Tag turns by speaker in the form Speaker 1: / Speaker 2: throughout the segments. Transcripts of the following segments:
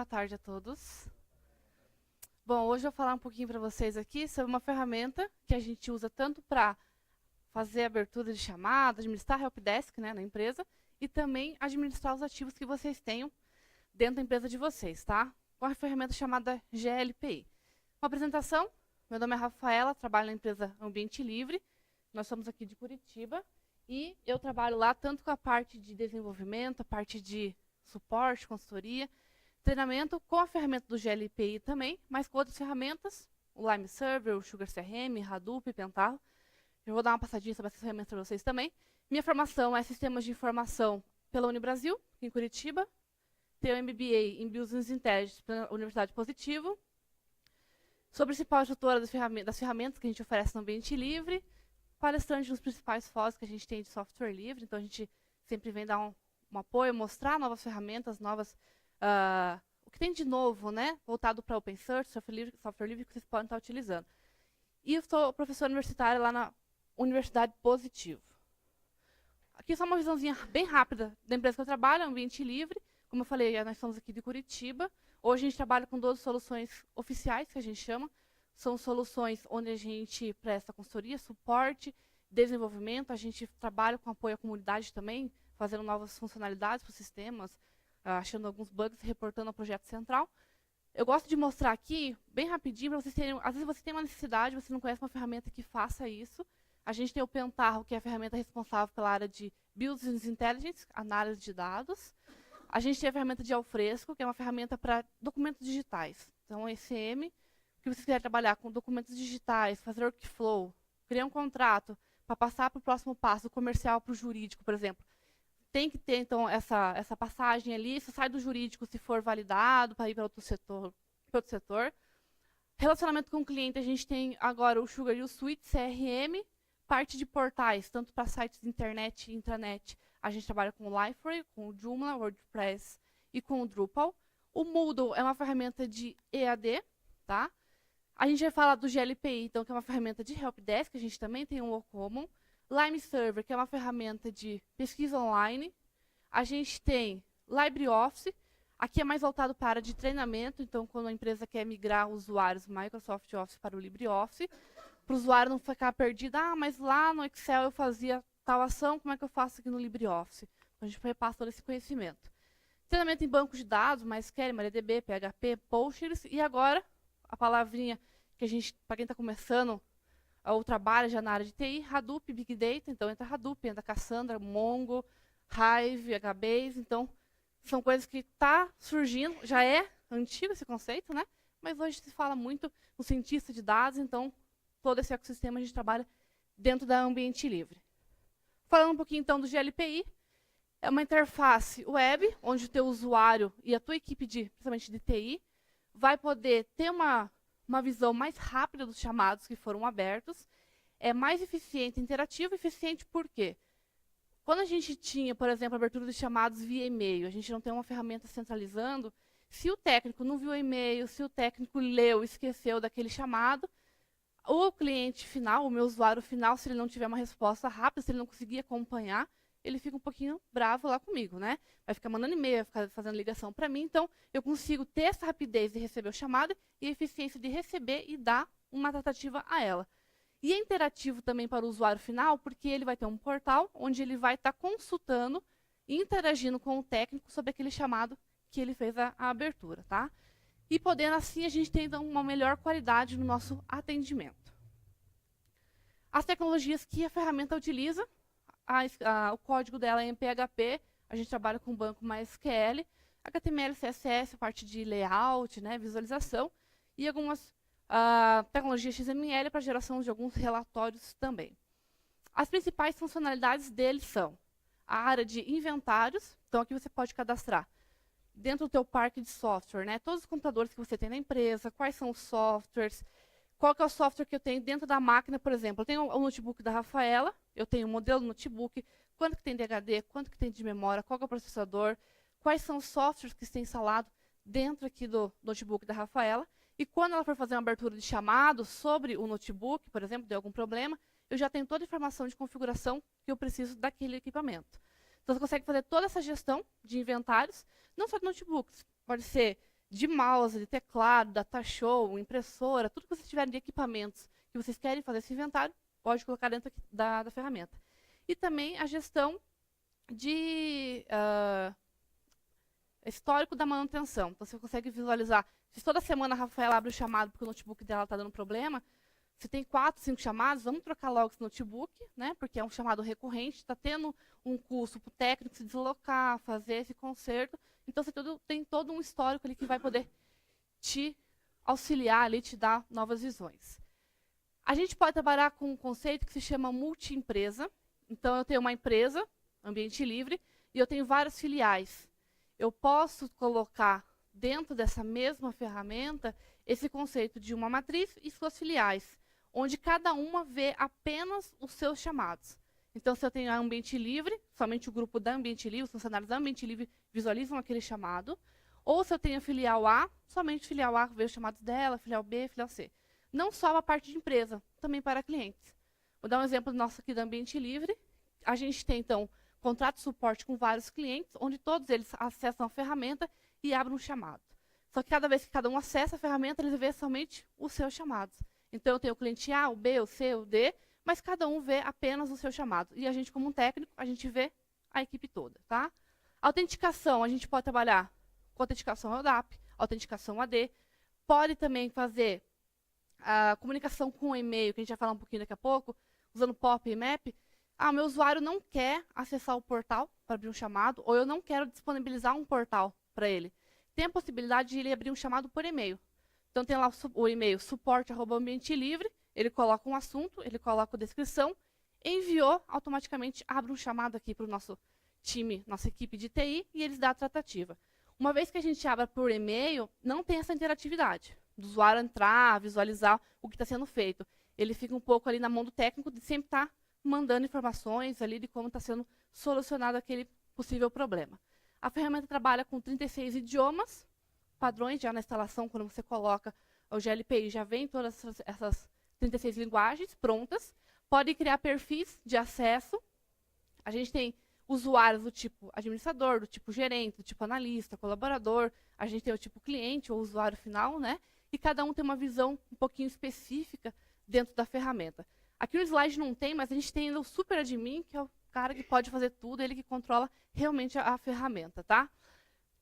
Speaker 1: boa tarde a todos. Bom, hoje eu vou falar um pouquinho para vocês aqui sobre uma ferramenta que a gente usa tanto para fazer abertura de chamada, administrar helpdesk, né, na empresa, e também administrar os ativos que vocês tenham dentro da empresa de vocês, tá? Com a ferramenta chamada GLPI. Uma apresentação, meu nome é Rafaela, trabalho na empresa Ambiente Livre, nós somos aqui de Curitiba, e eu trabalho lá tanto com a parte de desenvolvimento, a parte de suporte, consultoria, treinamento com a ferramenta do GLPI também, mas com outras ferramentas, o Lime Server, o Sugar CRM, Hadoop, Pentaho. Eu vou dar uma passadinha sobre essas ferramentas para vocês também. Minha formação é Sistemas de Informação pela Unibrasil, aqui em Curitiba. Tenho MBA em Business Intelligence pela Universidade Positivo. Sou principal instrutora das ferramentas que a gente oferece no Ambiente Livre. Palestrante nos principais fóruns que a gente tem de software livre. Então, a gente sempre vem dar um apoio, mostrar novas ferramentas, o que tem de novo, né, voltado para open source, software livre que vocês podem estar utilizando. E eu sou professora universitária lá na Universidade Positivo. Aqui só uma visãozinha bem rápida da empresa que eu trabalho, Ambiente Livre. Como eu falei, nós somos aqui de Curitiba. Hoje a gente trabalha com 12 soluções oficiais, que a gente chama. São soluções onde a gente presta consultoria, suporte, desenvolvimento. A gente trabalha com apoio à comunidade também, fazendo novas funcionalidades para os sistemas, achando alguns bugs, reportando ao projeto central. Eu gosto de mostrar aqui, bem rapidinho, para vocês terem... Às vezes você tem uma necessidade, você não conhece uma ferramenta que faça isso. A gente tem o Pentaho, que é a ferramenta responsável pela área de Business Intelligence, análise de dados. A gente tem a ferramenta de Alfresco, que é uma ferramenta para documentos digitais. Então, ECM, que você quiser trabalhar com documentos digitais, fazer workflow, criar um contrato para passar para o próximo passo, do comercial para o jurídico, por exemplo. Tem que ter, então, essa passagem ali. Isso sai do jurídico se for validado para ir para outro setor. Relacionamento com o cliente, a gente tem agora o Sugar e o Suite, CRM. Parte de portais, tanto para sites de internet e intranet. A gente trabalha com o Liferay, com o Joomla, WordPress e com o Drupal. O Moodle é uma ferramenta de EAD, tá? A gente vai falar do GLPI, então, que é uma ferramenta de helpdesk. A gente também tem um WooCommon. Lime Server, que é uma ferramenta de pesquisa online. A gente tem LibreOffice, aqui é mais voltado para a área de treinamento, então quando a empresa quer migrar usuários do Microsoft Office para o LibreOffice, para o usuário não ficar perdido, mas lá no Excel eu fazia tal ação, como é que eu faço aqui no LibreOffice? Então a gente repassa todo esse conhecimento. Treinamento em banco de dados, MySQL, MariaDB, PHP, Postgres, e agora a palavrinha que a gente, para quem está começando, o trabalho já na área de TI, Hadoop, Big Data, então entra Hadoop, entra Cassandra, Mongo, Hive, HBase, então são coisas que está surgindo, já é antigo esse conceito, né? Mas hoje se fala muito no cientista de dados, então todo esse ecossistema a gente trabalha dentro da Ambiente Livre. Falando um pouquinho então do GLPI, é uma interface web, onde o teu usuário e a tua equipe, principalmente de TI, vai poder ter uma visão mais rápida dos chamados que foram abertos, é mais eficiente, interativo. Eficiente por quê? Quando a gente tinha, por exemplo, a abertura de chamados via e-mail, a gente não tem uma ferramenta centralizando, se o técnico não viu o e-mail, se o técnico leu, esqueceu daquele chamado, o cliente final, o meu usuário final, se ele não tiver uma resposta rápida, se ele não conseguir acompanhar, ele fica um pouquinho bravo lá comigo, né? Vai ficar mandando e-mail, vai ficar fazendo ligação para mim. Então, eu consigo ter essa rapidez de receber o chamado e a eficiência de receber e dar uma tratativa a ela. E é interativo também para o usuário final, porque ele vai ter um portal onde ele vai estar consultando e interagindo com o técnico sobre aquele chamado que ele fez a abertura, tá? E podendo assim a gente ter então, uma melhor qualidade no nosso atendimento. As tecnologias que a ferramenta utiliza, o código dela é em PHP, a gente trabalha com banco MySQL, HTML, CSS, a parte de layout, né, visualização, e algumas tecnologias XML para geração de alguns relatórios também. As principais funcionalidades deles são a área de inventários, então aqui você pode cadastrar dentro do teu parque de software, né, todos os computadores que você tem na empresa, quais são os softwares, qual que é o software que eu tenho dentro da máquina, por exemplo. Eu tenho o notebook da Rafaela, eu tenho o modelo do notebook, quanto que tem de HD, quanto que tem de memória, qual que é o processador, quais são os softwares que estão instalados dentro aqui do notebook da Rafaela. E quando ela for fazer uma abertura de chamado sobre o notebook, por exemplo, deu algum problema, eu já tenho toda a informação de configuração que eu preciso daquele equipamento. Então, você consegue fazer toda essa gestão de inventários, não só de notebooks, pode ser de mouse, de teclado, datashow, impressora, tudo que vocês tiverem de equipamentos que vocês querem fazer esse inventário, pode colocar dentro da ferramenta. E também a gestão de histórico da manutenção. Então, você consegue visualizar. Se toda semana a Rafaela abre o chamado porque o notebook dela está dando problema, se tem 4, 5 chamados, vamos trocar logo esse notebook, né? Porque é um chamado recorrente, está tendo um custo para o técnico se deslocar, fazer esse conserto. Então, você tem todo um histórico ali que vai poder te auxiliar ali, te dar novas visões. A gente pode trabalhar com um conceito que se chama multi-empresa. Então, eu tenho uma empresa, ambiente livre, e eu tenho várias filiais. Eu posso colocar dentro dessa mesma ferramenta esse conceito de uma matriz e suas filiais, onde cada uma vê apenas os seus chamados. Então, se eu tenho a ambiente livre, somente o grupo da ambiente livre, os funcionários da ambiente livre visualizam aquele chamado. Ou se eu tenho a filial A, somente a filial A vê os chamados dela, filial B, filial C. Não só a parte de empresa, também para clientes. Vou dar um exemplo nosso aqui do ambiente livre. A gente tem, então, contrato de suporte com vários clientes, onde todos eles acessam a ferramenta e abrem um chamado. Só que cada vez que cada um acessa a ferramenta, eles vê somente os seus chamados. Então, eu tenho o cliente A, o B, o C, o D, mas cada um vê apenas o seu chamado. E a gente, como um técnico, a gente vê a equipe toda, tá? Autenticação, a gente pode trabalhar com autenticação ODAP, autenticação AD. Pode também fazer a comunicação com e-mail, que a gente vai falar um pouquinho daqui a pouco, usando POP e MAP. Ah, meu usuário não quer acessar o portal para abrir um chamado, ou eu não quero disponibilizar um portal para ele. Tem a possibilidade de ele abrir um chamado por e-mail. Então, tem lá o e-mail suporte@ambientelivre, ele coloca um assunto, ele coloca a descrição, enviou, automaticamente abre um chamado aqui para o nosso time, nossa equipe de TI, e eles dão a tratativa. Uma vez que a gente abre por e-mail, não tem essa interatividade do usuário entrar, visualizar o que está sendo feito. Ele fica um pouco ali na mão do técnico de sempre estar mandando informações ali de como está sendo solucionado aquele possível problema. A ferramenta trabalha com 36 idiomas, padrões já na instalação, quando você coloca o GLPI, já vem todas essas 36 linguagens prontas. Pode criar perfis de acesso. A gente tem usuários do tipo administrador, do tipo gerente, do tipo analista, colaborador. A gente tem o tipo cliente ou usuário final, né? E cada um tem uma visão um pouquinho específica dentro da ferramenta. Aqui no slide não tem, mas a gente tem o super admin, que é o cara que pode fazer tudo, ele que controla realmente a ferramenta, tá?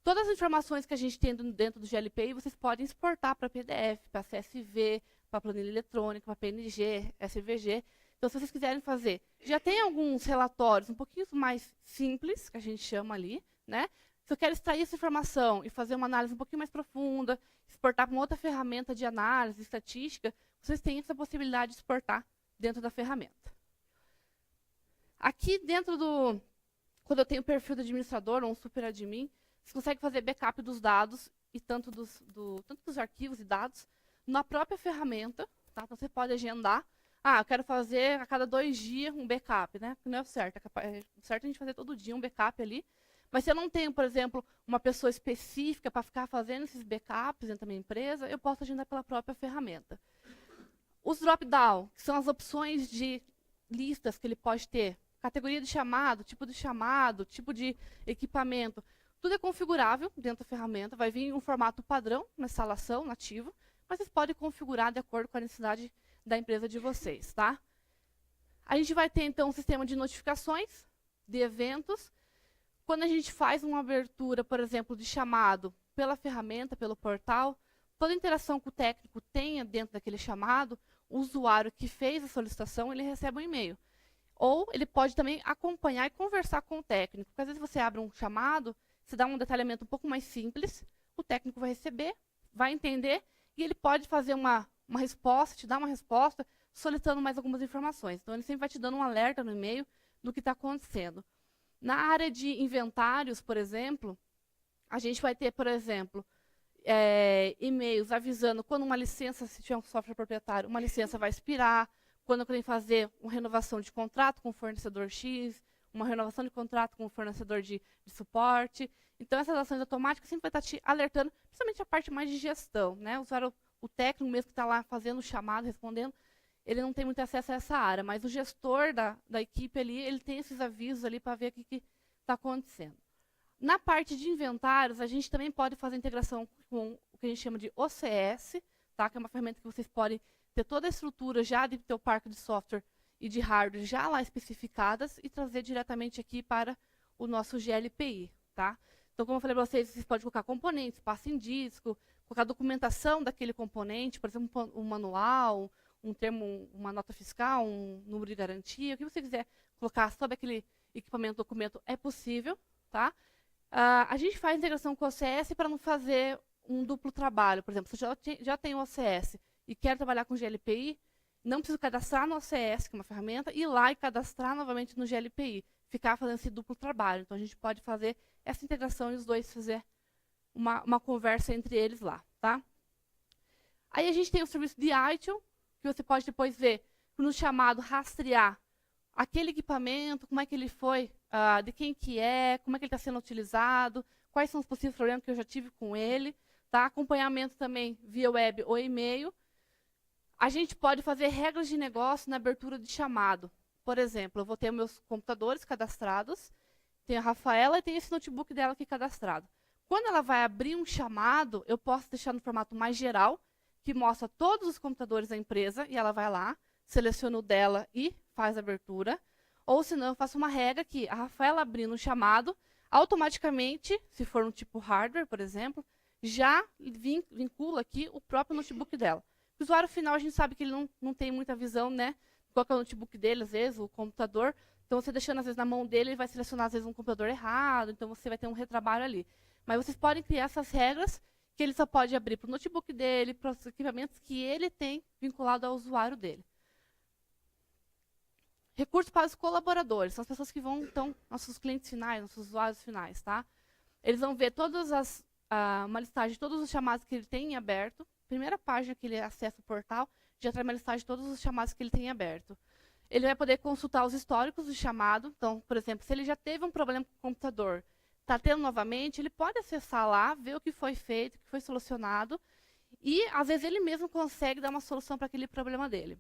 Speaker 1: Todas as informações que a gente tem dentro do GLPI, vocês podem exportar para PDF, para CSV, para planilha eletrônica, para PNG, SVG. Então, se vocês quiserem fazer, já tem alguns relatórios um pouquinho mais simples, que a gente chama ali, né? Se eu quero extrair essa informação e fazer uma análise um pouquinho mais profunda, exportar para uma outra ferramenta de análise, estatística, vocês têm essa possibilidade de exportar dentro da ferramenta. Aqui dentro do... Quando eu tenho o perfil do administrador ou um super admin, você consegue fazer backup dos dados, e tanto dos arquivos e dados, na própria ferramenta. Tá? Então, você pode agendar. Ah, eu quero fazer a cada 2 dias um backup, né? Não é o certo. É certo a gente fazer todo dia um backup ali. Mas se eu não tenho, por exemplo, uma pessoa específica para ficar fazendo esses backups dentro da minha empresa, eu posso agendar pela própria ferramenta. Os drop-down, que são as opções de listas que ele pode ter. Categoria de chamado, tipo de equipamento. Tudo é configurável dentro da ferramenta. Vai vir um formato padrão na instalação, nativo. Mas vocês podem configurar de acordo com a necessidade da empresa de vocês, tá? A gente vai ter, então, um sistema de notificações, de eventos. Quando a gente faz uma abertura, por exemplo, de chamado pela ferramenta, pelo portal, toda interação que o técnico tenha dentro daquele chamado, o usuário que fez a solicitação, ele recebe um e-mail. Ou ele pode também acompanhar e conversar com o técnico. Porque às vezes você abre um chamado, você dá um detalhamento um pouco mais simples, o técnico vai receber, vai entender, e ele pode fazer uma resposta, te dar uma resposta, solicitando mais algumas informações. Então, ele sempre vai te dando um alerta no e-mail do que está acontecendo. Na área de inventários, por exemplo, a gente vai ter, por exemplo, e-mails avisando quando uma licença, se tiver um software proprietário, uma licença vai expirar, quando eu quero fazer uma renovação de contrato com o fornecedor X, uma renovação de contrato com o fornecedor de suporte. Então, essas ações automáticas sempre vai estar te alertando, principalmente a parte mais de gestão, né? O técnico mesmo que está lá fazendo o chamado, respondendo, ele não tem muito acesso a essa área, mas o gestor da equipe ali, ele tem esses avisos ali para ver o que está acontecendo. Na parte de inventários, a gente também pode fazer integração com o que a gente chama de OCS, tá? Que é uma ferramenta que vocês podem ter toda a estrutura já do teu parque de software e de hardware já lá especificadas e trazer diretamente aqui para o nosso GLPI, tá? Então, como eu falei para vocês, vocês podem colocar componentes, pasta em disco, colocar documentação daquele componente, por exemplo, um manual, um termo, uma nota fiscal, um número de garantia, o que você quiser colocar sobre aquele equipamento, documento, é possível, tá? A gente faz integração com o OCS para não fazer um duplo trabalho. Por exemplo, se eu já tenho o OCS e quero trabalhar com GLPI, não preciso cadastrar no OCS, que é uma ferramenta, ir lá e cadastrar novamente no GLPI, ficar fazendo esse duplo trabalho. Então, a gente pode fazer essa integração e os dois fazer uma conversa entre eles lá, tá? Aí a gente tem o serviço de ITIL, que você pode depois ver no chamado rastrear aquele equipamento, como é que ele foi, de quem que é, como é que ele está sendo utilizado, quais são os possíveis problemas que eu já tive com ele, tá? Acompanhamento também via web ou e-mail. A gente pode fazer regras de negócio na abertura de chamado. Por exemplo, eu vou ter meus computadores cadastrados, tem a Rafaela e tem esse notebook dela aqui cadastrado. Quando ela vai abrir um chamado, eu posso deixar no formato mais geral, que mostra todos os computadores da empresa, e ela vai lá, seleciona o dela e faz a abertura. Ou senão, eu faço uma regra que a Rafaela abrindo um chamado, automaticamente, se for um tipo hardware, por exemplo, já vincula aqui o próprio notebook dela. O usuário final, a gente sabe que ele não tem muita visão, né? Qual que é o notebook dele, às vezes, o computador. Então, você deixando, às vezes, na mão dele, ele vai selecionar, às vezes, um computador errado. Então, você vai ter um retrabalho ali. Mas vocês podem criar essas regras que ele só pode abrir para o notebook dele, para os equipamentos que ele tem vinculado ao usuário dele. Recursos para os colaboradores. São as pessoas que vão, então, nossos clientes finais, nossos usuários finais, tá? Eles vão ver uma listagem de todos os chamados que ele tem em aberto. Primeira página que ele acessa o portal, já traz uma listagem de todos os chamados que ele tem aberto. Ele vai poder consultar os históricos do chamado. Então, por exemplo, se ele já teve um problema com o computador, está tendo novamente, ele pode acessar lá, ver o que foi feito, o que foi solucionado, e, às vezes, ele mesmo consegue dar uma solução para aquele problema dele.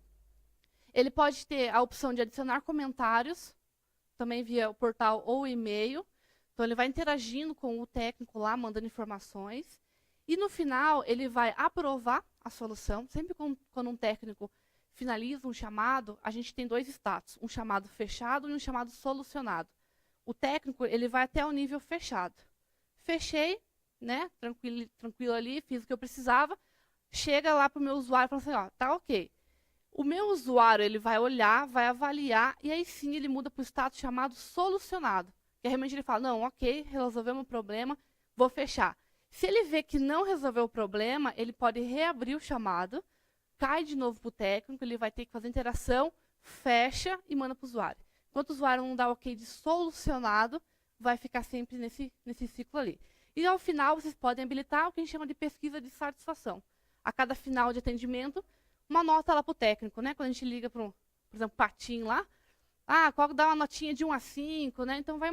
Speaker 1: Ele pode ter a opção de adicionar comentários, também via o portal ou e-mail. Então, ele vai interagindo com o técnico lá, mandando informações. E, no final, ele vai aprovar a solução. Sempre quando um técnico finaliza um chamado, a gente tem dois status, um chamado fechado e um chamado solucionado. O técnico, ele vai até o nível fechado. Fechei, né, tranquilo ali, fiz o que eu precisava. Chega lá para o meu usuário e fala assim, ó, tá ok. O meu usuário, ele vai olhar, vai avaliar, e aí sim ele muda para o status chamado solucionado. Que realmente ele fala, não, ok, resolvemos o problema, vou fechar. Se ele vê que não resolveu o problema, ele pode reabrir o chamado, cai de novo para o técnico, ele vai ter que fazer interação, fecha e manda para o usuário. Enquanto o usuário não dá ok de solucionado, vai ficar sempre nesse ciclo ali. E ao final, vocês podem habilitar o que a gente chama de pesquisa de satisfação. A cada final de atendimento, uma nota lá para o técnico, né? Quando a gente liga para, por exemplo, Patim lá, qual dá uma notinha de 1 a 5, né? Então vai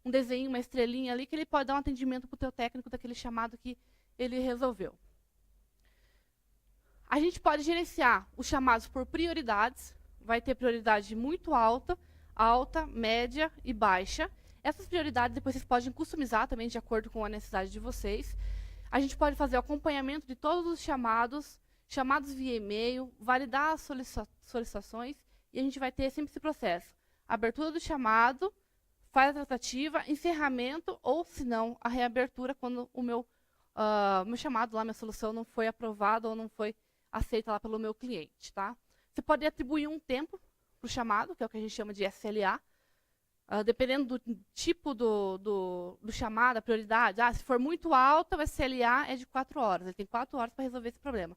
Speaker 1: um desenho, uma estrelinha ali, que ele pode dar um atendimento para o teu técnico daquele chamado que ele resolveu. A gente pode gerenciar os chamados por prioridades. Vai ter prioridade muito alta, média e baixa. Essas prioridades depois vocês podem customizar também de acordo com a necessidade de vocês. A gente pode fazer o acompanhamento de todos os chamados via e-mail, validar as solicitações, e a gente vai ter sempre esse processo. Abertura do chamado, faz a tratativa, encerramento, ou, se não, a reabertura quando o meu chamado, lá, minha solução não foi aprovada ou não foi aceita lá pelo meu cliente, tá? Você pode atribuir um tempo para o chamado, que é o que a gente chama de SLA, dependendo do tipo do chamado, a prioridade. Se for muito alta, o SLA é de 4 horas. Ele tem 4 horas para resolver esse problema.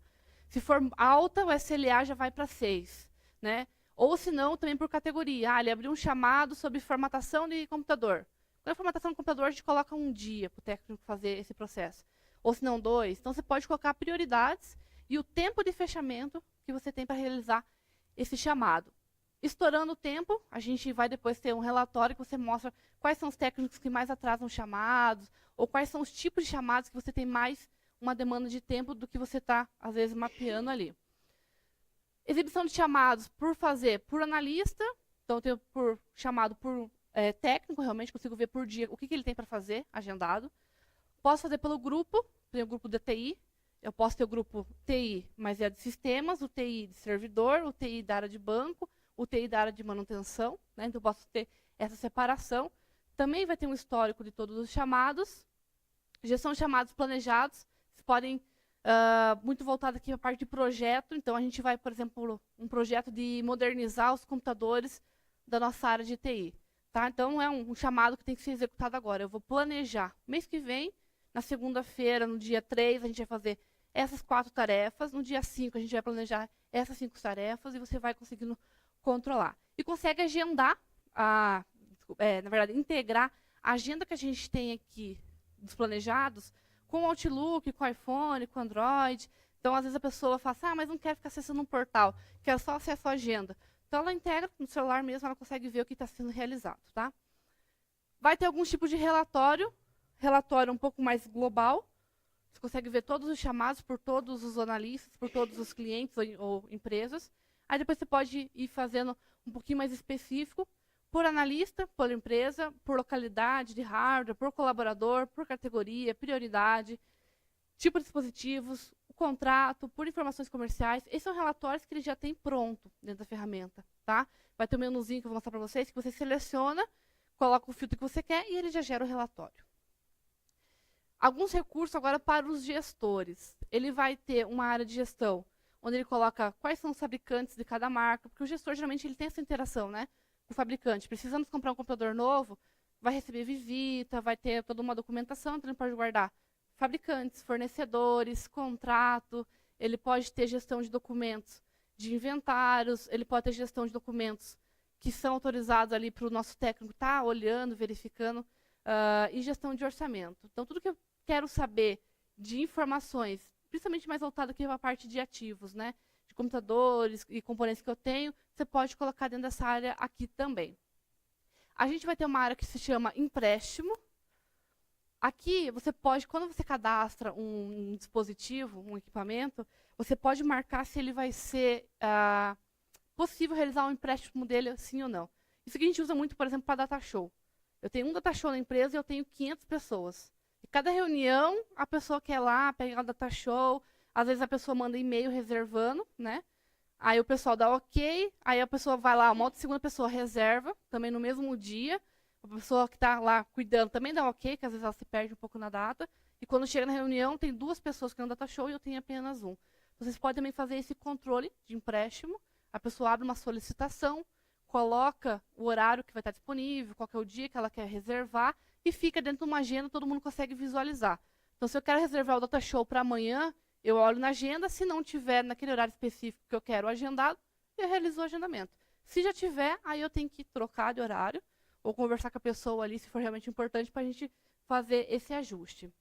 Speaker 1: Se for alta, o SLA já vai para 6. Né? Ou, se não, também por categoria. Ele abriu um chamado sobre formatação de computador. Quando é formatação de computador, a gente coloca um dia para o técnico fazer esse processo. Ou, se não, 2. Então, você pode colocar prioridades e o tempo de fechamento que você tem para realizar esse chamado. Estourando o tempo, a gente vai depois ter um relatório que você mostra quais são os técnicos que mais atrasam chamados, ou quais são os tipos de chamados que você tem mais uma demanda de tempo do que você está, às vezes, mapeando ali. Exibição de chamados por analista, então eu tenho chamado por técnico, realmente consigo ver por dia o que ele tem para fazer, agendado. Posso fazer pelo grupo, tem o grupo da TI, eu posso ter o grupo TI, mas é de sistemas, o TI de servidor, o TI da área de banco, o TI da área de manutenção, né? Então eu posso ter essa separação. Também vai ter um histórico de todos os chamados, gestão de chamados planejados, vocês podem, muito voltado aqui para a parte de projeto, então a gente vai, por exemplo, um projeto de modernizar os computadores da nossa área de TI. Tá? Então não é um chamado que tem que ser executado agora, eu vou planejar. Mês que vem, na segunda-feira, no dia 3, a gente vai fazer essas 4 tarefas, no dia 5 a gente vai planejar essas 5 tarefas e você vai conseguindo controlar. E consegue agendar, na verdade, integrar a agenda que a gente tem aqui dos planejados com o Outlook, com o iPhone, com o Android. Então, às vezes a pessoa fala assim, mas não quero ficar acessando um portal, quero só acesso à agenda. Então, ela integra no celular mesmo, ela consegue ver o que está sendo realizado. Tá? Vai ter alguns tipos de relatório um pouco mais global. Você consegue ver todos os chamados por todos os analistas, por todos os clientes ou empresas. Aí depois você pode ir fazendo um pouquinho mais específico, por analista, por empresa, por localidade de hardware, por colaborador, por categoria, prioridade, tipo de dispositivos, o contrato, por informações comerciais. Esses são relatórios que ele já tem pronto dentro da ferramenta. Tá? Vai ter um menuzinho que eu vou mostrar para vocês, que você seleciona, coloca o filtro que você quer e ele já gera o relatório. Alguns recursos agora para os gestores. Ele vai ter uma área de gestão, onde ele coloca quais são os fabricantes de cada marca, porque o gestor geralmente ele tem essa interação, né, com o fabricante. Precisamos comprar um computador novo, vai receber visita, vai ter toda uma documentação, então ele pode guardar fabricantes, fornecedores, contrato, ele pode ter gestão de documentos de inventários, ele pode ter gestão de documentos que são autorizados ali para o nosso técnico estar olhando, verificando, e gestão de orçamento. Então, tudo que eu quero saber de informações, principalmente mais voltado aqui para a parte de ativos, né, de computadores e componentes que eu tenho, você pode colocar dentro dessa área aqui também. A gente vai ter uma área que se chama empréstimo. Aqui, você pode, quando você cadastra um dispositivo, um equipamento, você pode marcar se ele vai ser possível realizar um empréstimo dele, sim ou não. Isso aqui a gente usa muito, por exemplo, para data show. Eu tenho um data show na empresa e eu tenho 500 pessoas. E cada reunião, a pessoa quer ir lá pegar o data show. Às vezes a pessoa manda e-mail reservando, né? Aí o pessoal dá ok, aí a pessoa vai lá, uma outra segunda pessoa reserva, também no mesmo dia. A pessoa que está lá cuidando também dá ok, que às vezes ela se perde um pouco na data. E quando chega na reunião, tem 2 pessoas que não data show e eu tenho apenas um. Vocês podem também fazer esse controle de empréstimo. A pessoa abre uma solicitação, coloca o horário que vai estar disponível, qual que é o dia que ela quer reservar, e fica dentro de uma agenda, todo mundo consegue visualizar. Então, se eu quero reservar o data show para amanhã, eu olho na agenda, se não tiver naquele horário específico que eu quero agendado, eu realizo o agendamento. Se já tiver, aí eu tenho que trocar de horário, ou conversar com a pessoa ali, se for realmente importante, para a gente fazer esse ajuste.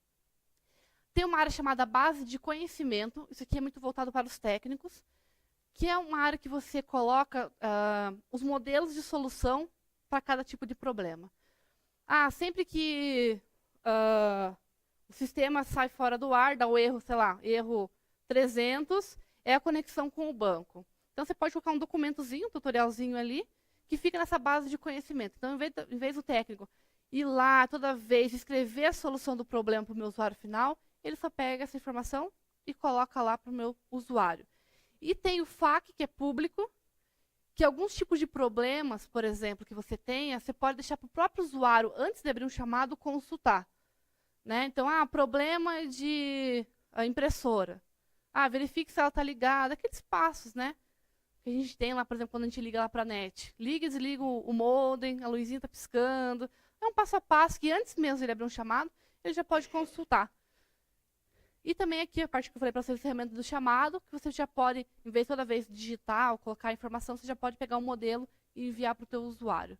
Speaker 1: Tem uma área chamada base de conhecimento, isso aqui é muito voltado para os técnicos, que é uma área que você coloca os modelos de solução para cada tipo de problema. Sempre que o sistema sai fora do ar, dá o erro, sei lá, erro 300, é a conexão com o banco. Então, você pode colocar um documentozinho, um tutorialzinho ali, que fica nessa base de conhecimento. Então, em vez do técnico ir lá toda vez escrever a solução do problema para o meu usuário final, ele só pega essa informação e coloca lá para o meu usuário. E tem o FAQ, que é público, que alguns tipos de problemas, por exemplo, que você tenha, você pode deixar para o próprio usuário, antes de abrir um chamado, consultar. Né? Então, problema de impressora. Verifique se ela está ligada. Aqueles passos, né? Que a gente tem lá, por exemplo, quando a gente liga lá para a NET. Liga e desliga o modem, a luzinha está piscando. É um passo a passo que, antes mesmo de ele abrir um chamado, ele já pode consultar. E também aqui, a parte que eu falei para vocês, a ferramenta do chamado, que você já pode, em vez de toda vez digitar ou colocar a informação, você já pode pegar um modelo e enviar para o teu usuário.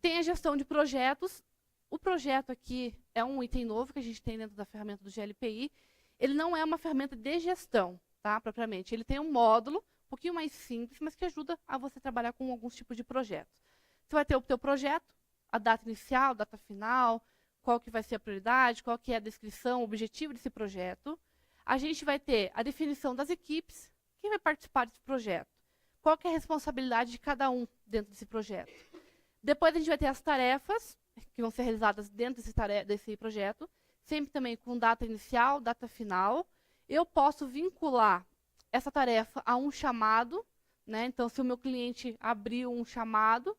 Speaker 1: Tem a gestão de projetos. O projeto aqui é um item novo que a gente tem dentro da ferramenta do GLPI. Ele não é uma ferramenta de gestão, tá, propriamente. Ele tem um módulo, um pouquinho mais simples, mas que ajuda a você trabalhar com alguns tipos de projetos. Você vai ter o teu projeto, a data inicial, data final, qual que vai ser a prioridade, qual que é a descrição, o objetivo desse projeto. A gente vai ter a definição das equipes, quem vai participar desse projeto, qual que é a responsabilidade de cada um dentro desse projeto. Depois a gente vai ter as tarefas, que vão ser realizadas dentro desse projeto, sempre também com data inicial, data final. Eu posso vincular essa tarefa a um chamado, né? Então, se o meu cliente abriu um chamado,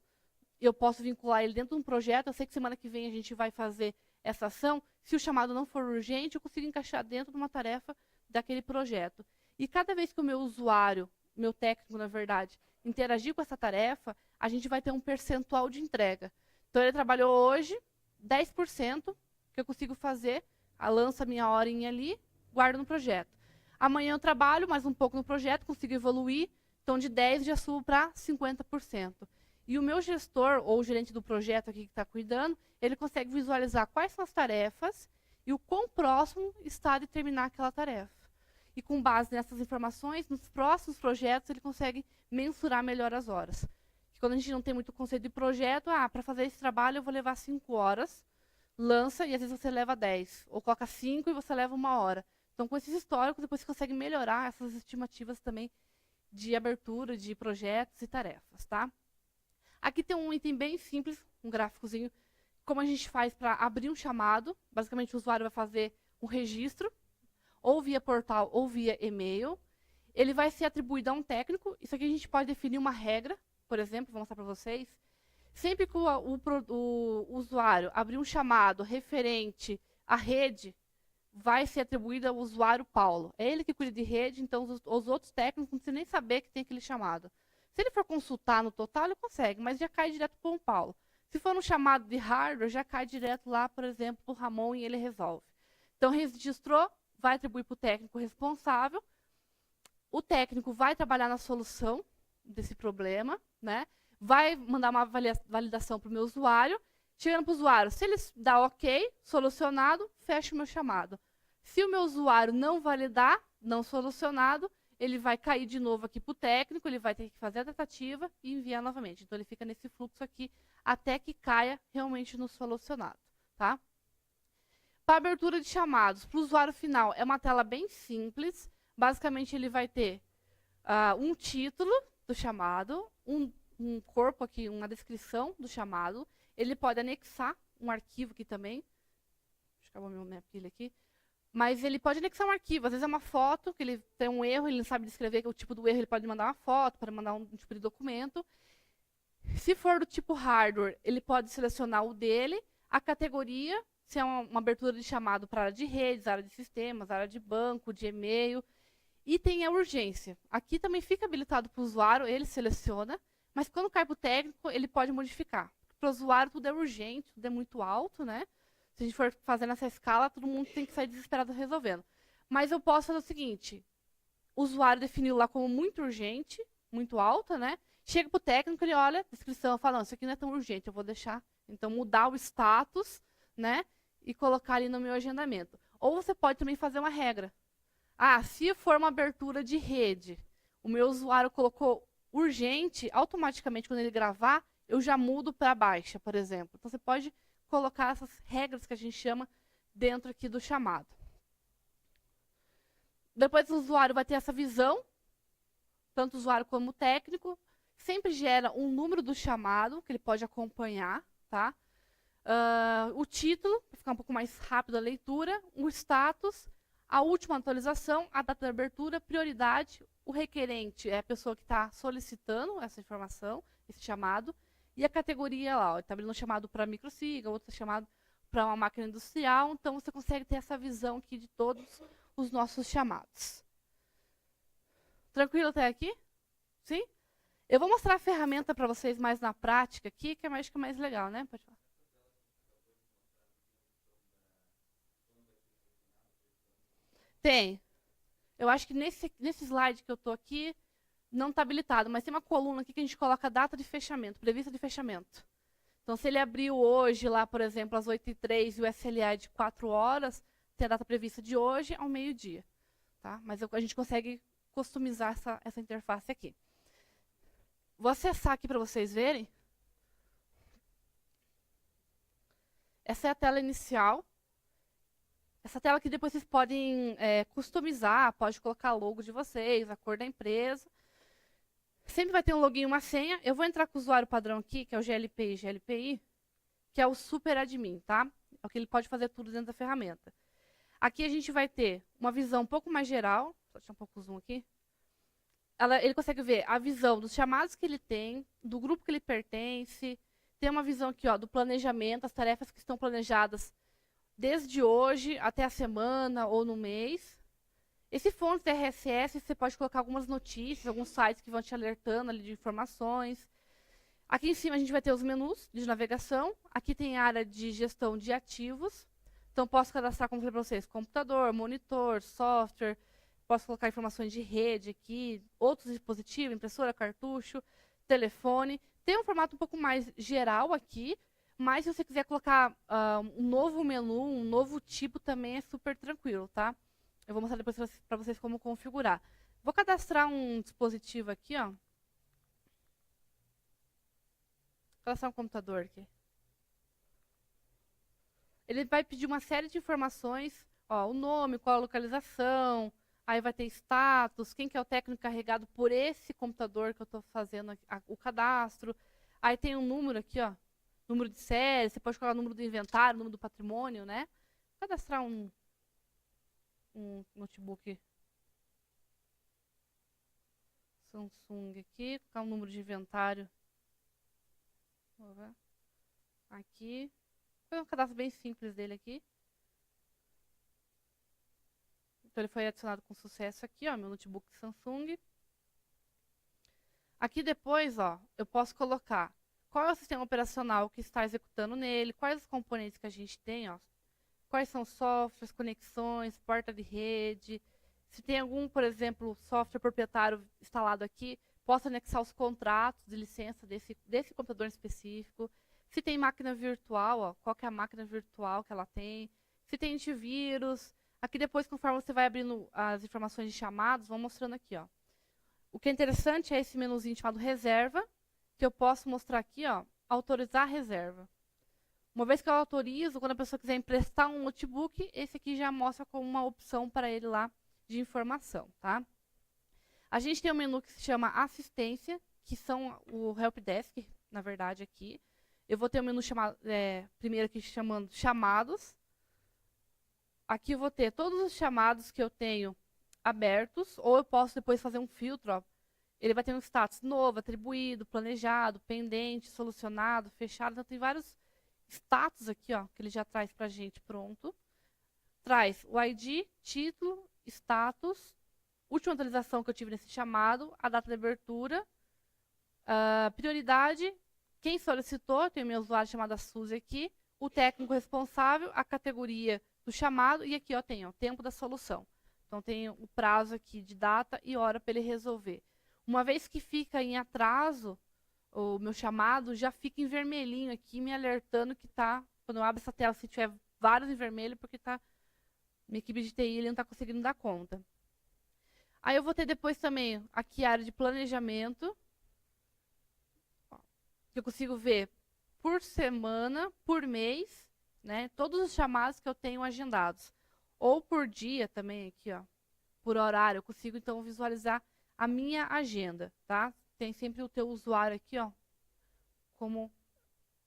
Speaker 1: eu posso vincular ele dentro de um projeto. Eu sei que semana que vem a gente vai fazer essa ação. Se o chamado não for urgente, eu consigo encaixar dentro de uma tarefa daquele projeto. E cada vez que o meu usuário, meu técnico, na verdade, interagir com essa tarefa, a gente vai ter um percentual de entrega. Então, ele trabalhou hoje, 10% que eu consigo fazer, lanço a minha horinha ali, guardo no projeto. Amanhã eu trabalho mais um pouco no projeto, consigo evoluir, então de 10% já subo para 50%. E o meu gestor, ou o gerente do projeto aqui que está cuidando, ele consegue visualizar quais são as tarefas e o quão próximo está de terminar aquela tarefa. E com base nessas informações, nos próximos projetos, ele consegue mensurar melhor as horas. E quando a gente não tem muito conceito de projeto, para fazer esse trabalho eu vou levar 5 horas, lança e às vezes você leva 10. Ou coloca 5 e você leva 1 hora. Então, com esses históricos, depois você consegue melhorar essas estimativas também de abertura de projetos e tarefas, tá? Aqui tem um item bem simples, um gráficozinho, como a gente faz para abrir um chamado. Basicamente, o usuário vai fazer um registro, ou via portal ou via e-mail. Ele vai ser atribuído a um técnico. Isso aqui a gente pode definir uma regra, por exemplo, vou mostrar para vocês. Sempre que o usuário abrir um chamado referente à rede, vai ser atribuído ao usuário Paulo. É ele que cuida de rede, então os outros técnicos não precisam nem saber que tem aquele chamado. Se ele for consultar no total, ele consegue, mas já cai direto para o Paulo. Se for um chamado de hardware, já cai direto lá, por exemplo, para o Ramon e ele resolve. Então, registrou, vai atribuir para o técnico responsável. O técnico vai trabalhar na solução desse problema, né? Vai mandar uma validação para o meu usuário. Chegando para o usuário, se ele dá OK, solucionado, fecha o meu chamado. Se o meu usuário não validar, não solucionado, ele vai cair de novo aqui para o técnico, ele vai ter que fazer a tratativa e enviar novamente. Então, ele fica nesse fluxo aqui até que caia realmente no solucionado, tá? Para abertura de chamados, para o usuário final, é uma tela bem simples. Basicamente, ele vai ter um título do chamado, um corpo aqui, uma descrição do chamado. Ele pode anexar um arquivo aqui também. Deixa eu acabar minha pilha aqui. Mas ele pode anexar um arquivo. Às vezes é uma foto, que ele tem um erro, ele não sabe descrever o tipo do erro, ele pode mandar uma foto, pode mandar um tipo de documento. Se for do tipo hardware, ele pode selecionar o dele, a categoria, se é uma abertura de chamado para área de redes, área de sistemas, área de banco, de e-mail. E tem a urgência. Aqui também fica habilitado para o usuário, ele seleciona, mas quando cai para o técnico, ele pode modificar. Para o usuário, tudo é urgente, tudo é muito alto, né? Se a gente for fazer nessa escala, todo mundo tem que sair desesperado resolvendo. Mas eu posso fazer o seguinte, o usuário definiu lá como muito urgente, muito alta, né? Chega para o técnico, ele olha a descrição e fala, não, isso aqui não é tão urgente, eu vou deixar, então, mudar o status, né? E colocar ali no meu agendamento. Ou você pode também fazer uma regra. Se for uma abertura de rede, o meu usuário colocou urgente, automaticamente, quando ele gravar, eu já mudo para baixa, por exemplo. Então, você pode colocar essas regras que a gente chama dentro aqui do chamado. Depois o usuário vai ter essa visão, tanto o usuário como o técnico. Sempre gera um número do chamado, que ele pode acompanhar, tá? O título, para ficar um pouco mais rápido a leitura, o status, a última atualização, a data de abertura, prioridade, o requerente é a pessoa que está solicitando essa informação, esse chamado, e a categoria lá, está abrindo um chamado para microsiga, outro chamado para uma máquina industrial, então você consegue ter essa visão aqui de todos os nossos chamados. Tranquilo até aqui? Sim? Eu vou mostrar a ferramenta para vocês mais na prática aqui, que é mais legal, né? Pode falar. Tem. Eu acho que nesse slide que eu estou aqui, não está habilitado, mas tem uma coluna aqui que a gente coloca a data de fechamento, prevista de fechamento. Então, se ele abriu hoje, lá, por exemplo, às 8h03 e o SLA é de 4 horas, tem a data prevista de hoje ao meio-dia. Tá? Mas a gente consegue customizar essa interface aqui. Vou acessar aqui para vocês verem. Essa é a tela inicial. Essa tela aqui depois vocês podem customizar, pode colocar o logo de vocês, a cor da empresa. Sempre vai ter um login e uma senha. Eu vou entrar com o usuário padrão aqui, que é o GLPI, que é o super admin, tá? É o que ele pode fazer tudo dentro da ferramenta. Aqui a gente vai ter uma visão um pouco mais geral. Só deixar um pouco o zoom aqui. Ele consegue ver a visão dos chamados que ele tem, do grupo que ele pertence. Tem uma visão aqui, ó, do planejamento, as tarefas que estão planejadas desde hoje até a semana ou no mês. Esse fonte de RSS, você pode colocar algumas notícias, alguns sites que vão te alertando ali de informações. Aqui em cima a gente vai ter os menus de navegação. Aqui tem a área de gestão de ativos. Então, posso cadastrar, como eu falei para vocês, computador, monitor, software. Posso colocar informações de rede aqui, outros dispositivos, impressora, cartucho, telefone. Tem um formato um pouco mais geral aqui, mas se você quiser colocar um novo menu, um novo tipo, também é super tranquilo, tá? Eu vou mostrar depois para vocês como configurar. Vou cadastrar um dispositivo aqui, ó. Vou cadastrar um computador aqui. Ele vai pedir uma série de informações, ó, o nome, qual a localização, aí vai ter status, quem que é o técnico encarregado por esse computador que eu estou fazendo o cadastro. Aí tem um número aqui, ó, número de série, você pode colocar o número do inventário, o número do patrimônio, né? Vou cadastrar um notebook Samsung aqui, colocar um número de inventário. Vou ver. Aqui. Foi um cadastro bem simples dele aqui. Então ele foi adicionado com sucesso aqui, ó, meu notebook Samsung. Aqui depois, ó, eu posso colocar qual é o sistema operacional que está executando nele, quais os componentes que a gente tem, ó, quais são os softwares, conexões, porta de rede. Se tem algum, por exemplo, software proprietário instalado aqui, posso anexar os contratos de licença desse computador específico. Se tem máquina virtual, ó, qual que é a máquina virtual que ela tem. Se tem antivírus. Aqui depois, conforme você vai abrindo as informações de chamados, vão mostrando aqui, ó. O que é interessante é esse menuzinho chamado reserva, que eu posso mostrar aqui, ó, autorizar a reserva. Uma vez que eu autorizo, quando a pessoa quiser emprestar um notebook, esse aqui já mostra como uma opção para ele lá de informação, tá? A gente tem um menu que se chama assistência, que são o helpdesk, na verdade, aqui. Eu vou ter um menu chamado, primeiro aqui chamando chamados. Aqui eu vou ter todos os chamados que eu tenho abertos, ou eu posso depois fazer um filtro, ó. Ele vai ter um status novo, atribuído, planejado, pendente, solucionado, fechado. Então tem vários status aqui, ó, que ele já traz pra gente pronto. Traz o ID, título, status, última atualização que eu tive nesse chamado, a data de abertura, prioridade, quem solicitou, tem o meu usuário chamado Suzy aqui, o técnico responsável, a categoria do chamado e aqui ó, tem o tempo da solução. Então tem o prazo aqui de data e hora para ele resolver. Uma vez que fica em atraso, o meu chamado já fica em vermelhinho aqui, me alertando que tá, quando eu abro essa tela, se tiver vários em vermelho, porque tá, minha equipe de TI ele não está conseguindo dar conta. Aí eu vou ter depois também aqui a área de planejamento, que eu consigo ver por semana, por mês, né, todos os chamados que eu tenho agendados. Ou por dia também aqui, ó, por horário, eu consigo então visualizar a minha agenda, tá? Tem sempre o teu usuário aqui, ó, como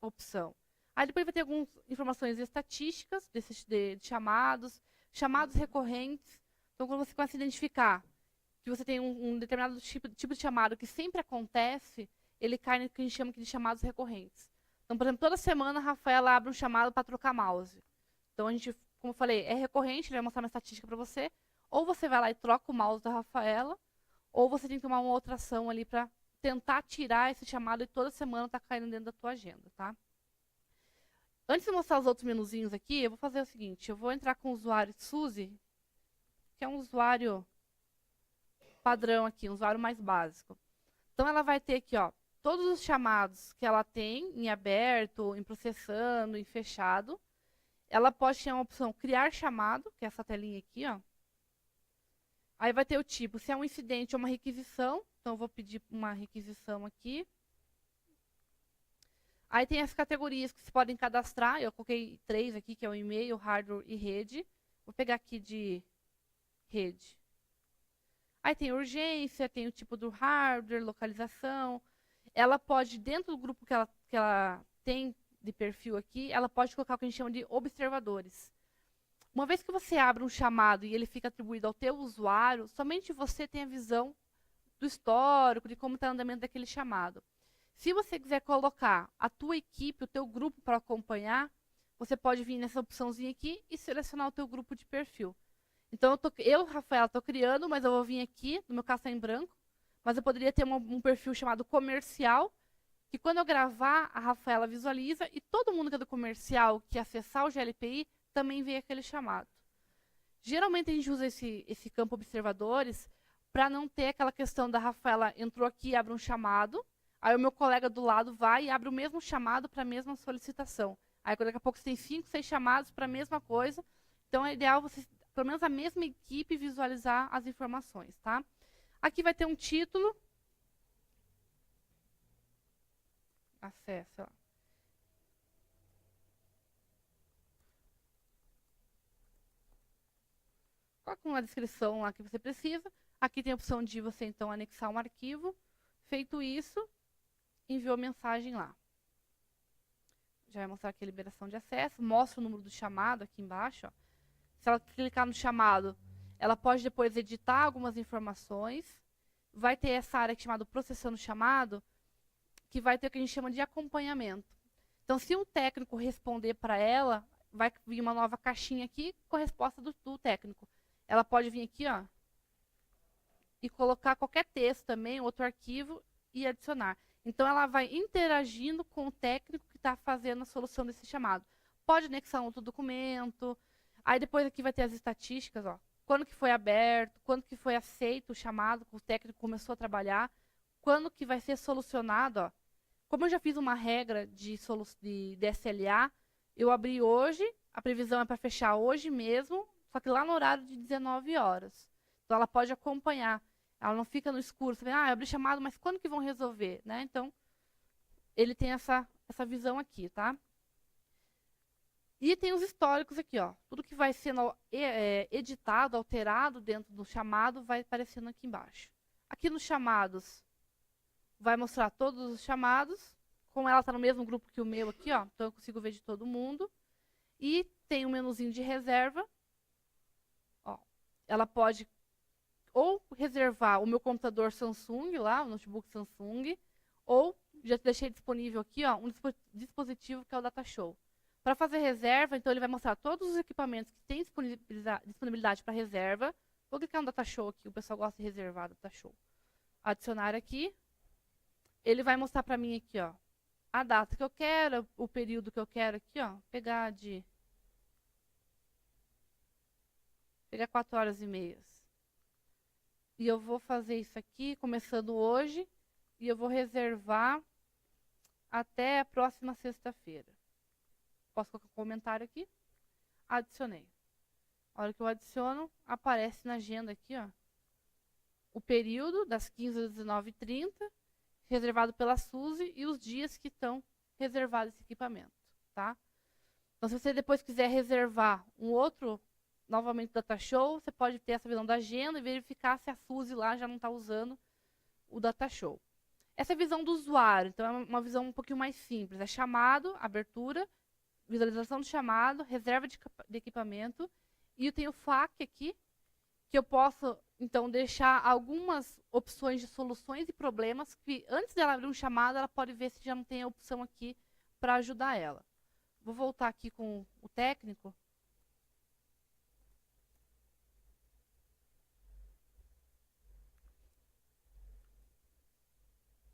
Speaker 1: opção. Aí depois vai ter algumas informações estatísticas de chamados, chamados recorrentes. Então, quando você começa a identificar que você tem um determinado tipo de chamado que sempre acontece, ele cai no que a gente chama aqui de chamados recorrentes. Então, por exemplo, toda semana a Rafaela abre um chamado para trocar mouse. Então, a gente, como eu falei, é recorrente, ele vai mostrar uma estatística para você. Ou você vai lá e troca o mouse da Rafaela, ou você tem que tomar uma outra ação ali para tentar tirar esse chamado e toda semana tá caindo dentro da tua agenda, tá? Antes de mostrar os outros menuzinhos aqui, eu vou fazer o seguinte, eu vou entrar com o usuário Suzy, que é um usuário padrão aqui, um usuário mais básico. Então, ela vai ter aqui, ó, todos os chamados que ela tem em aberto, em processando, em fechado. Ela pode ter uma opção criar chamado, que é essa telinha aqui, ó. Aí vai ter o tipo, se é um incidente ou uma requisição. Então, eu vou pedir uma requisição aqui. Aí tem as categorias que se podem cadastrar. Eu coloquei 3 aqui, que é o e-mail, hardware e rede. Vou pegar aqui de rede. Aí tem urgência, tem o tipo do hardware, localização. Ela pode, dentro do grupo que ela tem de perfil aqui, ela pode colocar o que a gente chama de observadores. Uma vez que você abre um chamado e ele fica atribuído ao teu usuário, somente você tem a visão do histórico, de como está o andamento daquele chamado. Se você quiser colocar a tua equipe, o teu grupo para acompanhar, você pode vir nessa opçãozinha aqui e selecionar o teu grupo de perfil. Então, eu Rafaela, estou criando, mas eu vou vir aqui, no meu caso está em branco, mas eu poderia ter um perfil chamado comercial, que quando eu gravar, a Rafaela visualiza e todo mundo que é do comercial, que acessar o GLPI, também vê aquele chamado. Geralmente a gente usa esse campo observadores para não ter aquela questão da Rafaela entrou aqui e abre um chamado, aí o meu colega do lado vai e abre o mesmo chamado para a mesma solicitação. Aí daqui a pouco você tem 5, 6 chamados para a mesma coisa. Então é ideal você, pelo menos a mesma equipe, visualizar as informações, tá? Aqui vai ter um título. Acesso, ó. Coloca uma descrição lá que você precisa. Aqui tem a opção de você, então, anexar um arquivo. Feito isso, enviou mensagem lá. Já vai mostrar aqui a liberação de acesso. Mostra o número do chamado aqui embaixo. Ó. Se ela clicar no chamado, ela pode depois editar algumas informações. Vai ter essa área que é chamada processando chamado, que vai ter o que a gente chama de acompanhamento. Então, se um técnico responder para ela, vai vir uma nova caixinha aqui com a resposta do técnico. Ela pode vir aqui, ó, e colocar qualquer texto também, outro arquivo, e adicionar. Então, ela vai interagindo com o técnico que está fazendo a solução desse chamado. Pode anexar um outro documento. Aí depois aqui vai ter as estatísticas, ó. Quando que foi aberto, quando que foi aceito o chamado, que o técnico começou a trabalhar, quando que vai ser solucionado, ó. Como eu já fiz uma regra de SLA, eu abri hoje, a previsão é para fechar hoje mesmo, só que lá no horário de 19 horas. Então, ela pode acompanhar. Ela não fica no escuro, você vê, eu abri chamado, mas quando que vão resolver? Né? Então, ele tem essa visão aqui, tá? E tem os históricos aqui, ó. Tudo que vai sendo editado, alterado dentro do chamado, vai aparecendo aqui embaixo. Aqui nos chamados, vai mostrar todos os chamados. Como ela está no mesmo grupo que o meu aqui, ó, então eu consigo ver de todo mundo. E tem um menuzinho de reserva. Ó, ela pode ou reservar o meu computador Samsung lá, o notebook Samsung, ou já deixei disponível aqui, ó, um dispositivo que é o DataShow. Para fazer reserva, então ele vai mostrar todos os equipamentos que têm disponibilidade para reserva. Vou clicar no DataShow aqui, o pessoal gosta de reservar DataShow. Adicionar aqui. Ele vai mostrar para mim aqui, ó, a data que eu quero, o período que eu quero aqui, ó, pegar 4h30. E eu vou fazer isso aqui, começando hoje, e eu vou reservar até a próxima sexta-feira. Posso colocar um comentário aqui? Adicionei. A hora que eu adiciono, aparece na agenda aqui, ó, o período das 15 às 19h30, reservado pela Suzy, e os dias que estão reservados esse equipamento, tá? Então, se você depois quiser reservar um outro, novamente, DataShow, você pode ter essa visão da agenda e verificar se a Suzy lá já não está usando o DataShow. Essa é a visão do usuário, então é uma visão um pouquinho mais simples. É chamado, abertura, visualização do chamado, reserva de equipamento, e eu tenho o FAQ aqui, que eu posso, então, deixar algumas opções de soluções e problemas que, antes dela abrir um chamado, ela pode ver se já não tem a opção aqui para ajudar ela. Vou voltar aqui com o técnico.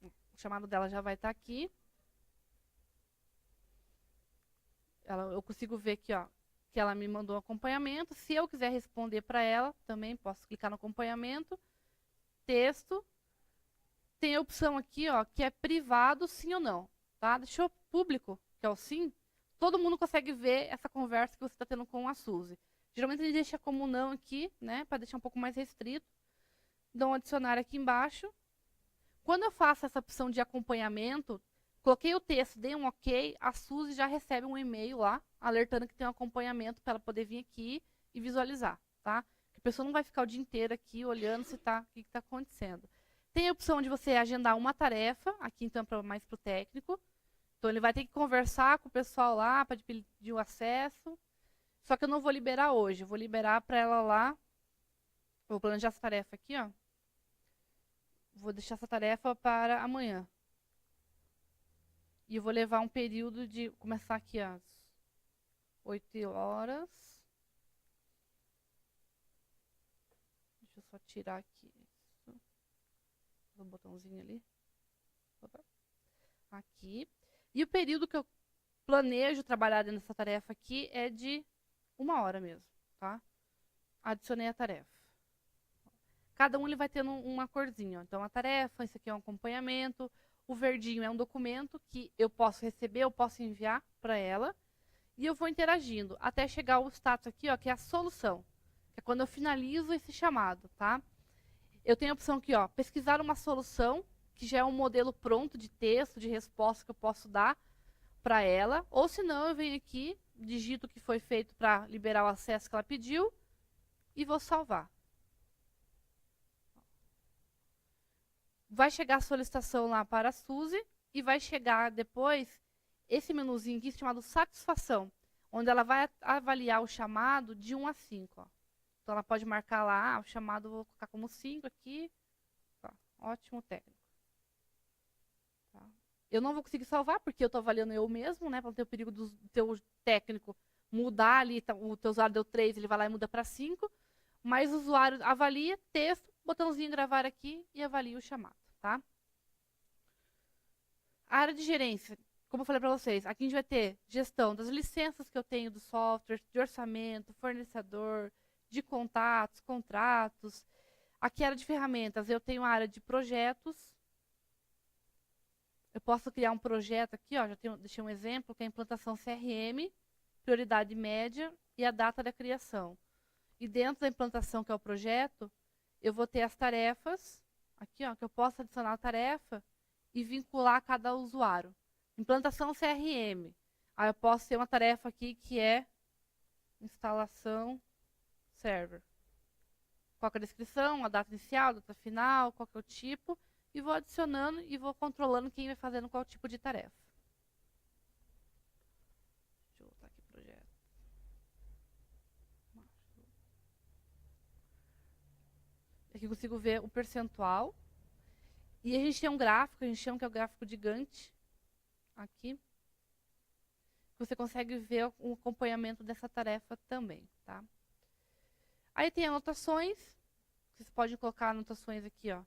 Speaker 1: O chamado dela já vai estar aqui. Eu consigo ver aqui, ó, que ela me mandou um acompanhamento. Se eu quiser responder para ela, também posso clicar no acompanhamento. Texto. Tem a opção aqui, ó, que é privado, sim ou não. Tá? Deixou público, que é o sim. Todo mundo consegue ver essa conversa que você está tendo com a Suzy. Geralmente a gente deixa como não aqui, né, para deixar um pouco mais restrito. Dou um adicionar aqui embaixo. Quando eu faço essa opção de acompanhamento, coloquei o texto, dei um ok, a Suzy já recebe um e-mail lá, alertando que tem um acompanhamento para ela poder vir aqui e visualizar, tá? A pessoa não vai ficar o dia inteiro aqui olhando se o que está acontecendo. Tem a opção de você agendar uma tarefa, aqui então mais para o técnico. Então, ele vai ter que conversar com o pessoal lá para pedir o acesso. Só que eu não vou liberar hoje. Eu vou liberar para ela lá. Vou planejar essa tarefa aqui, ó. Vou deixar essa tarefa para amanhã. E eu vou levar um período de começar aqui às 8 horas. Deixa eu só tirar aqui. O botãozinho ali. Aqui. E o período que eu planejo trabalhar dentro dessa tarefa aqui é de 1 hora mesmo, tá? Adicionei a tarefa. Cada um ele vai tendo uma corzinha. Ó. Então, a tarefa, isso aqui é um acompanhamento. O verdinho é um documento que eu posso receber, eu posso enviar para ela. E eu vou interagindo até chegar ao status aqui, ó, que é a solução. Que é quando eu finalizo esse chamado, tá? Eu tenho a opção aqui, ó, pesquisar uma solução, que já é um modelo pronto de texto, de resposta que eu posso dar para ela. Ou se não, eu venho aqui, digito o que foi feito para liberar o acesso que ela pediu e vou salvar. Vai chegar a solicitação lá para a Suzy e vai chegar depois esse menuzinho aqui chamado satisfação, onde ela vai avaliar o chamado de 1 a 5. Ó. Então, ela pode marcar lá, o chamado, vou colocar como 5 aqui. Ó, ótimo técnico. Tá. Eu não vou conseguir salvar, porque eu estou avaliando eu mesmo, né? Para não ter o perigo do teu técnico mudar ali, tá, o teu usuário deu 3, ele vai lá e muda para 5. Mas o usuário avalia, texto, botãozinho gravar aqui e avalia o chamado, tá? A área de gerência, como eu falei para vocês, aqui a gente vai ter gestão das licenças que eu tenho do software, de orçamento, fornecedor, de contatos, contratos. Aqui a área de ferramentas, eu tenho a área de projetos. Eu posso criar um projeto aqui, ó, deixei um exemplo, que é a implantação CRM, prioridade média e a data da criação. E dentro da implantação, que é o projeto, eu vou ter as tarefas, aqui, ó, que eu posso adicionar a tarefa e vincular a cada usuário. Implantação CRM. Aí eu posso ter uma tarefa aqui que é instalação server. Qual é a descrição, a data inicial, a data final, qual é o tipo, e vou adicionando e vou controlando quem vai fazendo qual tipo de tarefa. Deixa eu voltar aqui pro projeto. Aqui eu consigo ver o percentual. E a gente tem um gráfico, a gente chama que é o gráfico de Gantt. Aqui. Você consegue ver o acompanhamento dessa tarefa também, tá? Aí tem anotações. Vocês podem colocar anotações aqui, ó.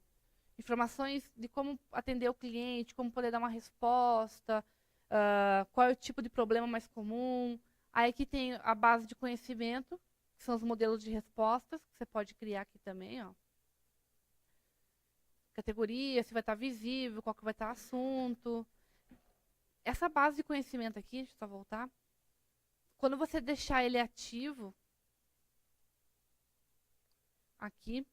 Speaker 1: Informações de como atender o cliente, como poder dar uma resposta, qual é o tipo de problema mais comum. Aí aqui tem a base de conhecimento, que são os modelos de respostas, que você pode criar aqui também, ó. Categoria, se vai estar visível, qual que vai estar o assunto. Essa base de conhecimento aqui, deixa eu só voltar. Quando você deixar ele ativo, aqui,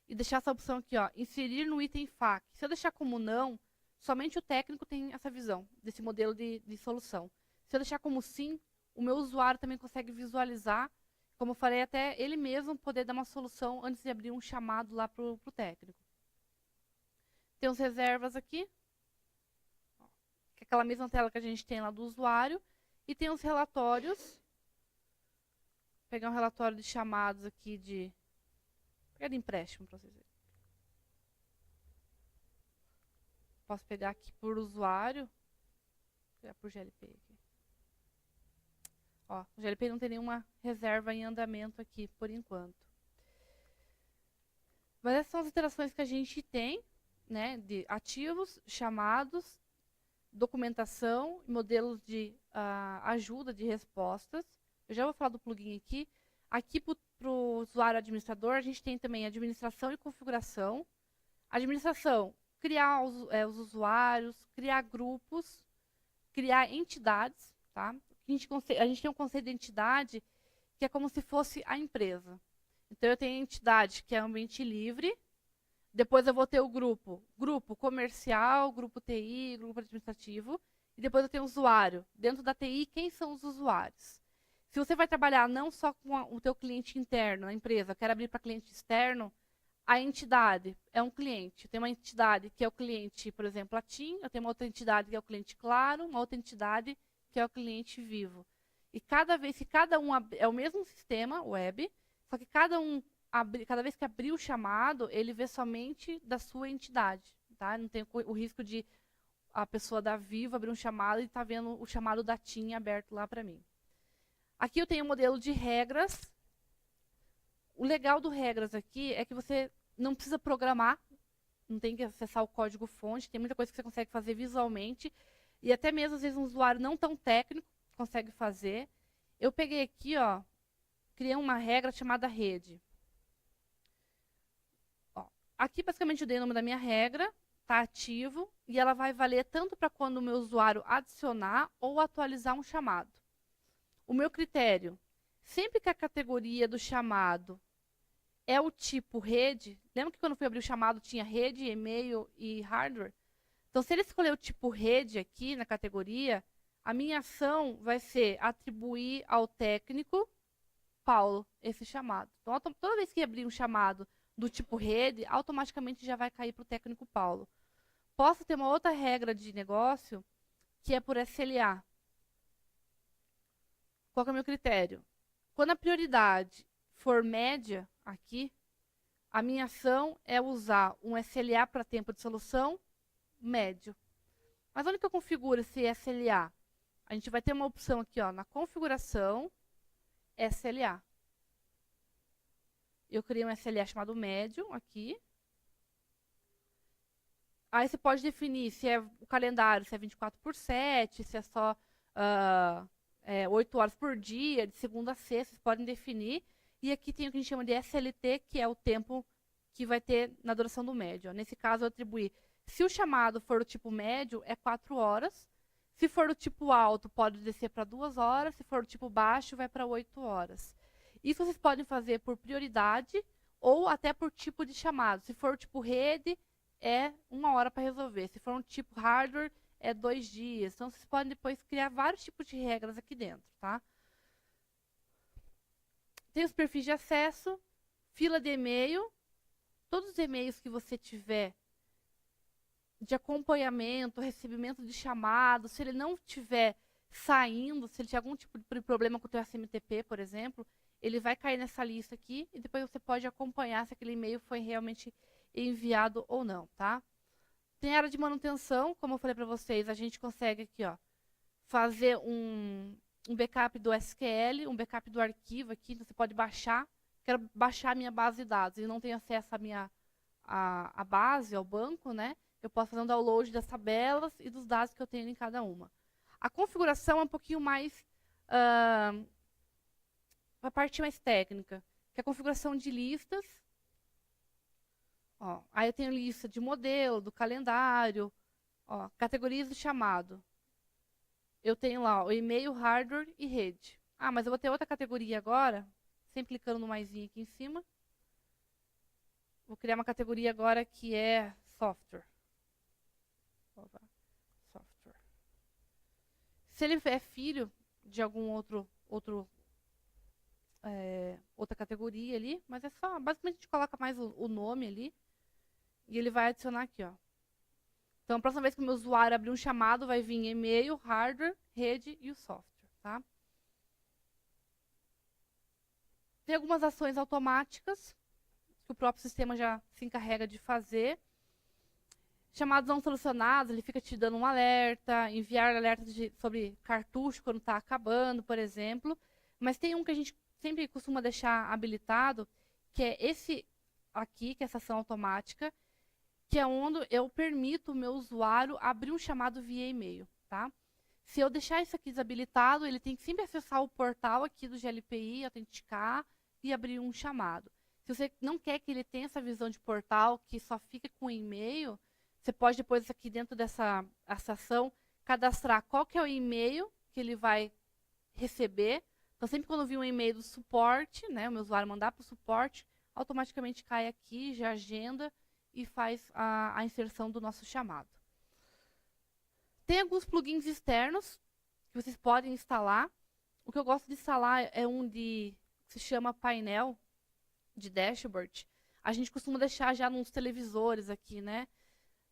Speaker 1: e deixar essa opção aqui, ó, inserir no item FAQ. Se eu deixar como não, somente o técnico tem essa visão desse modelo de solução. Se eu deixar como sim, o meu usuário também consegue visualizar, como eu falei, até ele mesmo poder dar uma solução antes de abrir um chamado lá para o técnico. Tem as reservas aqui, que é aquela mesma tela que a gente tem lá do usuário, e tem os relatórios. Vou pegar um relatório de chamados aqui de... Vou pegar de empréstimo para vocês verem. Posso pegar aqui por usuário. Vou pegar por GLP aqui. Ó, o GLP não tem nenhuma reserva em andamento aqui, por enquanto. Mas essas são as interações que a gente tem, né, de ativos, chamados, documentação, modelos de ajuda de respostas. Eu já vou falar do plugin aqui. Aqui para o usuário administrador, a gente tem também administração e configuração. Administração, criar os usuários, criar grupos, criar entidades. Tá? A gente tem um conceito de entidade que é como se fosse a empresa. Então, eu tenho a entidade que é ambiente livre. Depois eu vou ter o grupo comercial, grupo TI, grupo administrativo. E depois eu tenho o usuário. Dentro da TI, quem são os usuários? Se você vai trabalhar não só com o teu cliente interno, a empresa, quer abrir para cliente externo, A entidade é um cliente. Tem uma entidade que é o cliente, por exemplo, a TIM. Eu tenho uma outra entidade que é o cliente Claro. Uma outra entidade que é o cliente Vivo. E cada vez que cada um é o mesmo sistema web, só que cada vez que abrir o chamado, ele vê somente da sua entidade. Tá? Não tem o risco de a pessoa da Vivo abrir um chamado e estar vendo o chamado da TIM aberto lá para mim. Aqui eu tenho um modelo de regras. O legal do regras aqui é que você não precisa programar, não tem que acessar o código-fonte, tem muita coisa que você consegue fazer visualmente, e até mesmo, às vezes, um usuário não tão técnico consegue fazer. Eu peguei aqui, ó, criei uma regra chamada rede. Ó, aqui, basicamente, eu dei o nome da minha regra, está ativo, e ela vai valer tanto para quando o meu usuário adicionar ou atualizar um chamado. O meu critério, sempre que a categoria do chamado é o tipo rede, lembra que quando eu fui abrir o chamado tinha rede, e-mail e hardware? Então, se ele escolher o tipo rede aqui na categoria, a minha ação vai ser atribuir ao técnico Paulo esse chamado. Então, toda vez que abrir um chamado do tipo rede, automaticamente já vai cair para o técnico Paulo. Posso ter uma outra regra de negócio, que é por SLA. Qual que é o meu critério? Quando a prioridade for média aqui, a minha ação é usar um SLA para tempo de solução médio. Mas onde que eu configuro esse SLA? A gente vai ter uma opção aqui, ó, na configuração SLA. Eu criei um SLA chamado médio aqui. Aí você pode definir se é o calendário, se é 24/7, se é só 8 horas por dia, de segunda a sexta, vocês podem definir. E aqui tem o que a gente chama de SLT, que é o tempo que vai ter na duração do médio. Nesse caso, eu atribuí. Se o chamado for do tipo médio, é 4 horas. Se for do tipo alto, pode descer para 2 horas. Se for do tipo baixo, vai para 8 horas. Isso vocês podem fazer por prioridade ou até por tipo de chamado. Se for o tipo rede, é 1 hora para resolver. Se for um tipo hardware, é 2 dias. Então, vocês podem depois criar vários tipos de regras aqui dentro, tá? Tem os perfis de acesso, fila de e-mail. Todos os e-mails que você tiver de acompanhamento, recebimento de chamado, se ele não estiver saindo, se ele tiver algum tipo de problema com o teu SMTP, por exemplo, ele vai cair nessa lista aqui e depois você pode acompanhar se aquele e-mail foi realmente enviado ou não, tá? Tem área de manutenção, como eu falei para vocês, a gente consegue aqui, ó, fazer um backup do SQL, um backup do arquivo aqui, então você pode baixar. Quero baixar a minha base de dados e não tenho acesso à base, ao banco, né? Eu posso fazer um download das tabelas e dos dados que eu tenho em cada uma. A configuração é um pouquinho mais a parte mais técnica, que é a configuração de listas. Ó, aí eu tenho lista de modelo, do calendário, ó, categorias do chamado. Eu tenho lá o e-mail, hardware e rede. Ah, mas eu vou ter outra categoria agora, sempre clicando no maisinho aqui em cima. Vou criar uma categoria agora que é software. Software. Se ele é filho de algum outra categoria ali, mas é só, basicamente a gente coloca mais o nome ali e ele vai adicionar aqui, ó. Então, a próxima vez que o meu usuário abrir um chamado, vai vir e-mail, hardware, rede e o software, tá? Tem algumas ações automáticas que o próprio sistema já se encarrega de fazer. Chamados não solucionados, ele fica te dando um alerta, enviar alertas sobre cartucho quando está acabando, por exemplo. Mas tem um que a gente sempre costuma deixar habilitado, que é esse aqui, que é essa ação automática, que é onde eu permito o meu usuário abrir um chamado via e-mail, tá? Se eu deixar isso aqui desabilitado, ele tem que sempre acessar o portal aqui do GLPI, autenticar e abrir um chamado. Se você não quer que ele tenha essa visão de portal, que só fica com e-mail, você pode depois aqui dentro dessa ação cadastrar qual que é o e-mail que ele vai receber. Então, sempre quando eu vi um e-mail do suporte, né, o meu usuário mandar para o suporte, automaticamente cai aqui, já agenda e faz a inserção do nosso chamado. Tem alguns plugins externos que vocês podem instalar. O que eu gosto de instalar é um que se chama painel de dashboard. a gente costuma deixar já nos televisores aqui, né?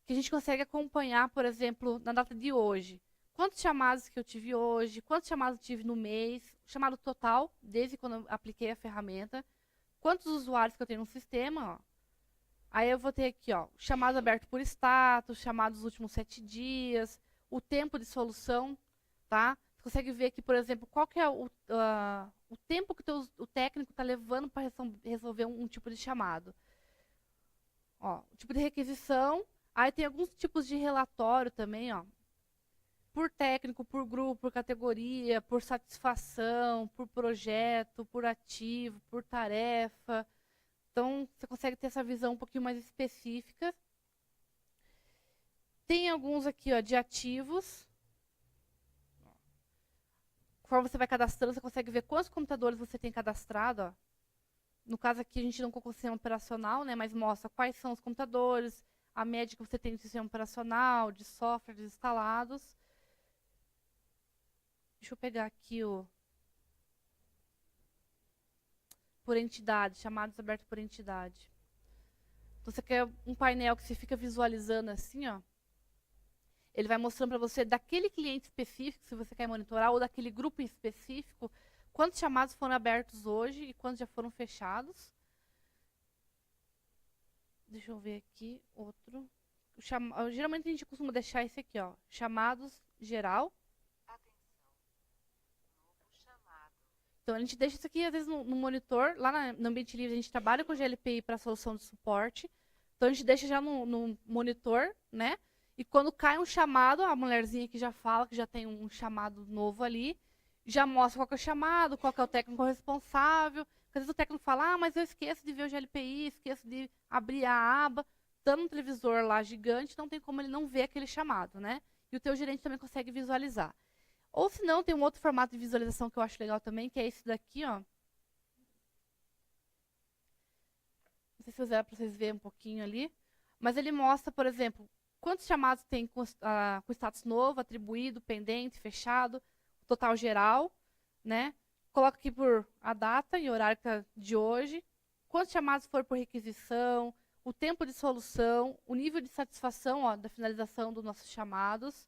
Speaker 1: Que a gente consegue acompanhar, por exemplo, na data de hoje. Quantos chamados que eu tive hoje, quantos chamados eu tive no mês, chamado total, desde quando eu apliquei a ferramenta, quantos usuários que eu tenho no sistema, ó. Aí eu vou ter aqui, ó, chamado aberto por status, chamados nos últimos 7 dias, o tempo de solução, tá? Você consegue ver aqui, por exemplo, qual que é o tempo que o técnico está levando para resolver um tipo de chamado. Ó, o tipo de requisição. Aí tem alguns tipos de relatório também, ó. Por técnico, por grupo, por categoria, por satisfação, por projeto, por ativo, por tarefa. Então, você consegue ter essa visão um pouquinho mais específica. Tem alguns aqui, ó, de ativos. Conforme você vai cadastrando, você consegue ver quantos computadores você tem cadastrado, ó. No caso aqui, a gente não colocou o sistema operacional, né, mas mostra quais são os computadores, a média que você tem de sistema operacional, de softwares instalados. Deixa eu pegar aqui o por entidade, chamados abertos por entidade. Então, você quer um painel que você fica visualizando assim, ó. Ele vai mostrando para você daquele cliente específico, se você quer monitorar, ou daquele grupo específico, quantos chamados foram abertos hoje e quantos já foram fechados. Deixa eu ver aqui, outro. Geralmente a gente costuma deixar esse aqui, ó, chamados geral. Então, a gente deixa isso aqui, às vezes, no monitor. Lá no Ambiente Livre, a gente trabalha com GLPI para solução de suporte. Então, a gente deixa já no monitor, né? E quando cai um chamado, a mulherzinha que já fala, que já tem um chamado novo ali, já mostra qual que é o chamado, qual que é o técnico responsável. Porque às vezes o técnico fala, ah, mas eu esqueço de ver o GLPI, esqueço de abrir a aba. Estando um televisor lá gigante, não tem como ele não ver aquele chamado, né? E o teu gerente também consegue visualizar. Ou se não, tem um outro formato de visualização que eu acho legal também, que é esse daqui, ó. Não sei se eu para vocês verem um pouquinho ali. Mas ele mostra, por exemplo, quantos chamados tem com status novo, atribuído, pendente, fechado, total geral, né? Coloca aqui por a data e horário de hoje. Quantos chamados foram por requisição, o tempo de solução, o nível de satisfação, ó, da finalização dos nossos chamados.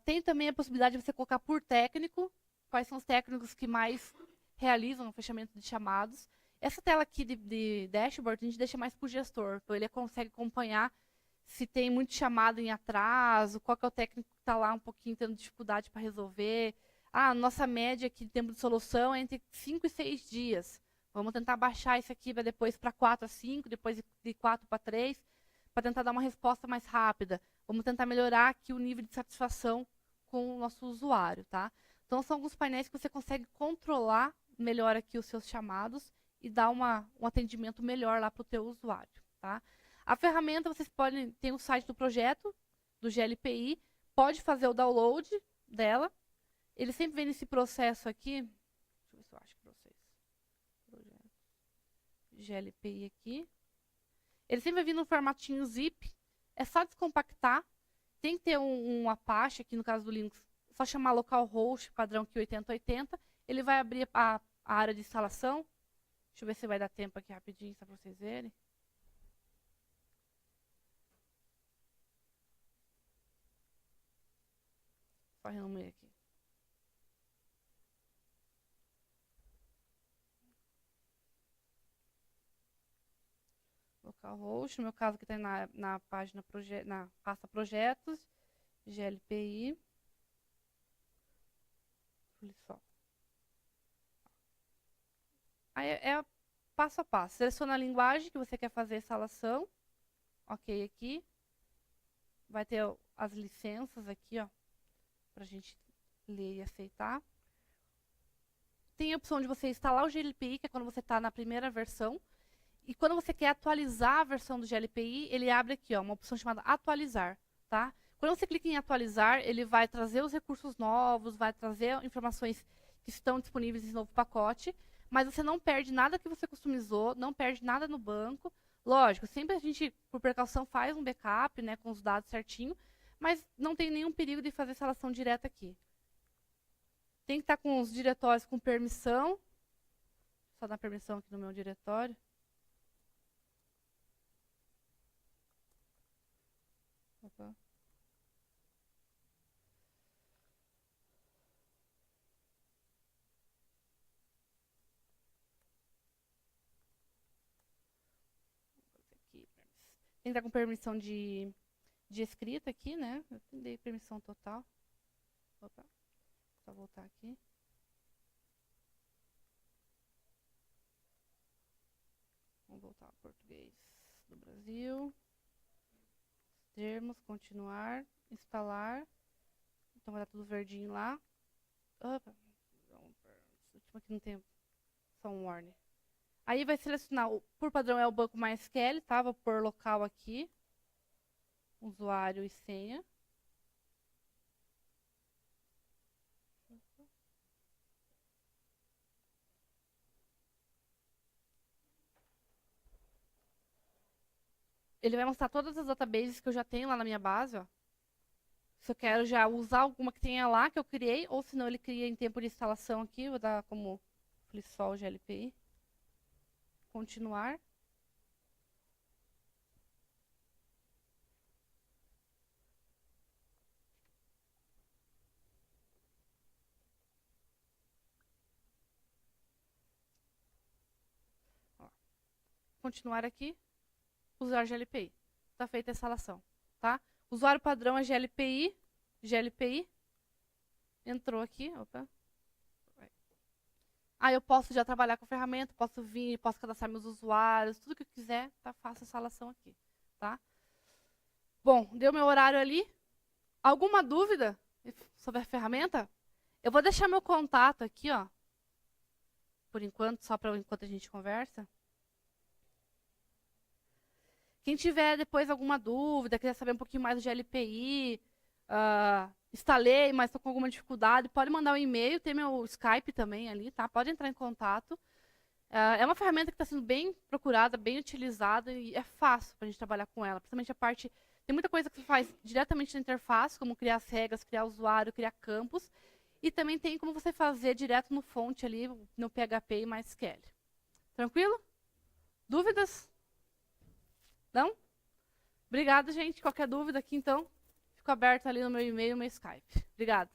Speaker 1: Tem também a possibilidade de você colocar por técnico, quais são os técnicos que mais realizam o fechamento de chamados. Essa tela aqui de dashboard, a gente deixa mais para o gestor, então ele consegue acompanhar se tem muito chamado em atraso, qual que é o técnico que está lá um pouquinho tendo dificuldade para resolver. Ah, nossa média aqui de tempo de solução é entre 5 e 6 dias. Vamos tentar baixar isso aqui depois para 4 a 5, depois de 4 para 3, para tentar dar uma resposta mais rápida. Vamos tentar melhorar aqui o nível de satisfação com o nosso usuário, tá? Então, são alguns painéis que você consegue controlar melhor aqui os seus chamados e dar um atendimento melhor lá para o teu usuário, tá? A ferramenta, vocês podem, tem o site do projeto, do GLPI, pode fazer o download dela. Ele sempre vem nesse processo aqui. Deixa eu ver se eu acho para vocês. Projeto GLPI aqui. Ele sempre vai vir no formatinho zip. É só descompactar. Tem que ter um Apache, aqui no caso do Linux, só chamar localhost, padrão aqui 8080. Ele vai abrir a área de instalação. Deixa eu ver se vai dar tempo aqui rapidinho, só para vocês verem. Só resumir aqui. Localhost, no meu caso aqui está na página, na pasta projetos, GLPI. Só. Aí é passo a passo. Seleciona a linguagem que você quer fazer a instalação. Ok, aqui. Vai ter as licenças aqui, ó, para a gente ler e aceitar. Tem a opção de você instalar o GLPI, que é quando você está na primeira versão. E quando você quer atualizar a versão do GLPI, ele abre aqui, ó, uma opção chamada atualizar, tá? Quando você clica em atualizar, ele vai trazer os recursos novos, vai trazer informações que estão disponíveis nesse novo pacote, mas você não perde nada que você customizou, não perde nada no banco. Lógico, sempre a gente, por precaução, faz um backup, né, com os dados certinho, mas não tem nenhum perigo de fazer instalação direta aqui. Tem que estar com os diretórios com permissão. Só dar permissão aqui no meu diretório. Opa. Aqui. Tem que estar com permissão de escrita aqui, né? Eu dei permissão total. Opa. Só voltar aqui. Vamos voltar ao português do Brasil. Termos, continuar, instalar. Então vai dar tudo verdinho lá. Opa. Último aqui não tem só um warning. Aí vai selecionar, por padrão é o banco MySQL, tá? Vou pôr local aqui. Usuário e senha. Ele vai mostrar todas as databases que eu já tenho lá na minha base, ó. Se eu quero já usar alguma que tenha lá, que eu criei, ou se não ele cria em tempo de instalação aqui, vou dar como Flisol GLPI. Continuar. Ó. Continuar aqui. Usar GLPI. Está feita a instalação, tá? Usuário padrão é GLPI. GLPI. Entrou aqui. Opa. Aí eu posso já trabalhar com a ferramenta, posso vir, posso cadastrar meus usuários, tudo que eu quiser, tá? Faço a instalação aqui, tá? Bom, deu meu horário ali. Alguma dúvida sobre a ferramenta? Eu vou deixar meu contato aqui, ó. Por enquanto, só para enquanto a gente conversa. Quem tiver depois alguma dúvida, quiser saber um pouquinho mais do GLPI, instalei, mas estou com alguma dificuldade, pode mandar um e-mail, tem meu Skype também ali, tá? Pode entrar em contato. É uma ferramenta que está sendo bem procurada, bem utilizada e é fácil para a gente trabalhar com ela. Principalmente a parte... Tem muita coisa que você faz diretamente na interface, como criar as regras, criar usuário, criar campos. E também tem como você fazer direto no fonte ali, no PHP e MySQL. Tranquilo? Dúvidas? Não? Obrigada, gente. Qualquer dúvida aqui, então, fico aberto ali no meu e-mail e no meu Skype. Obrigada.